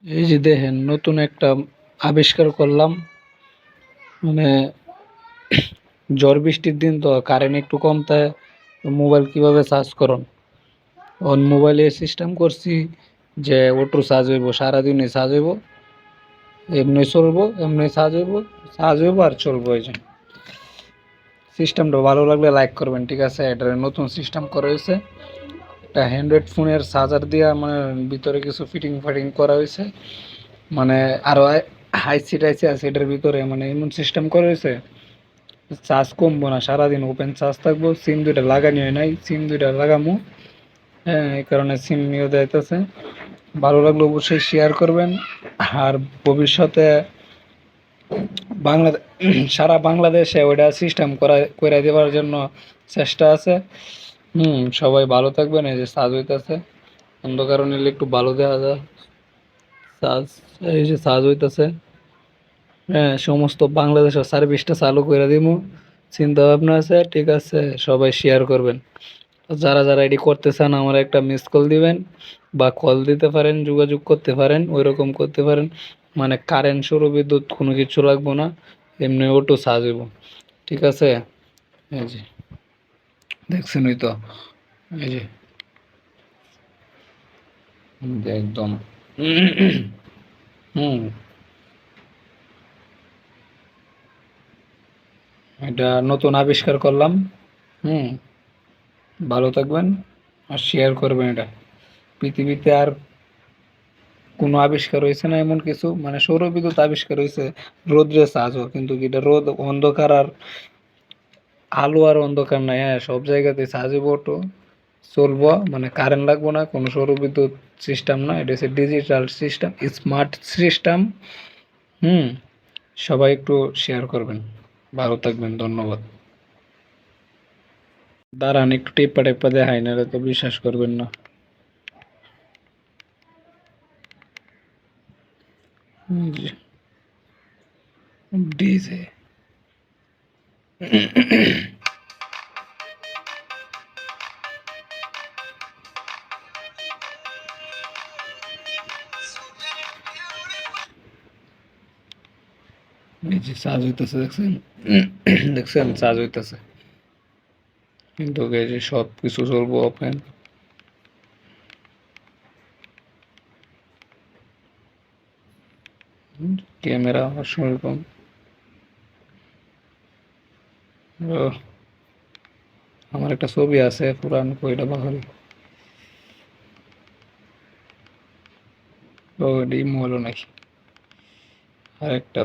এই যে দেখেন নতুন একটা আবিষ্কার করলাম। মানে ঝড় বৃষ্টির দিন তো কারেন্ট একটু কম থাকে, তো মোবাইল কিভাবে চার্জ করুন। অন মোবাইলে সিস্টেম করছি যে অটো চার্জ হইব, সারাদিনে চার্জ হইব, এমনি চলবো, এমনি চার্জ হইব আর চলবো। এই যে সিস্টেমটা ভালো লাগলে লাইক করবেন, ঠিক আছে। এটা নতুন সিস্টেম করা হয়েছে, একটা অ্যান্ড্রয়েড ফোনের চার্জার দিয়া, মানে ভিতরে কিছু ফিটিং ফাটিং করা হয়েছে, মানে আরো হাইসি টাইসি আছে এটার ভিতরে, মানে এমন সিস্টেম করা হয়েছে চার্জ কমবো না, সারাদিন ওপেন চার্জ থাকবো। সিম দুইটা লাগানি হয় নাই, সিম দুইটা লাগামু। হ্যাঁ, এই কারণে সিম নিয়ে যাইতেছে। ভালো লাগলে অবশ্যই শেয়ার করবেন। আর ভবিষ্যতে বাংলাদেশ, সারা বাংলাদেশে ওইটা সিস্টেম করে দেওয়ার জন্য চেষ্টা আছে। সবাই ভালো থাকবেন। এই যে সাজ হইতেছে, অন্ধকার নিলে একটু ভালো দেখা যায় সাজ। এই যে সাজ হইতেছে। হ্যাঁ, সমস্ত বাংলাদেশের সার্ভিসটা চালু করে দিব, চিন্তা ভাবনা আছে, ঠিক আছে। সবাই শেয়ার করবেন। যারা যারা এটি করতে চান আমার একটা মিস কল দিবেন, বা কল দিতে পারেন, যোগাযোগ করতে পারেন, ওইরকম করতে পারেন। মানে কারেন্ট সৌর বিদ্যুৎ কোনো কিছু লাগবো না, এমনি অটো চার্জ হইব, ঠিক আছে। এই যে দেখছেন, ওই তো, এই যে একদম হুম, এটা নতুন আবিষ্কার করলাম। হুম, ভালো থাকবেন আর শেয়ার করবেন। এটা পৃথিবীতে আর কোনো আবিষ্কার হয়েছে না এমন কিছু, মানে সৌরবিদ্যুৎ আবিষ্কার হয়েছে রোদ্রে চার্জও, কিন্তু এটা রোদ অন্ধকার আর আলো আর অন্ধকার নাই। হ্যাঁ, সব জায়গাতে চার্জ হইব, অটো চলবো, মানে কারেন্ট লাগবো না, কোনো সৌরবিদ্যুৎ সিস্টেম না, এটা হচ্ছে ডিজিটাল সিস্টেম, স্মার্ট সিস্টেম। হুম, সবাই একটু শেয়ার করবেন। ভালো থাকবেন, ধন্যবাদ। দাঁড়ান একটু টিপ্পা টেপ্পা দেখাই, না তো বিশ্বাস করবেন না। ডিজে এই যে চার্জ হইতেছে, দেখছেন? দেখছেন চার্জ হইতেছে, কিন্তু এই যে সব কিছু চলবো ওপেন। ক্যামেরা সেরকম। ও, আমার একটা ছবি আছে পুরান, কইটা বাহারি। ও, ডিম হলো নাকি? আর একটা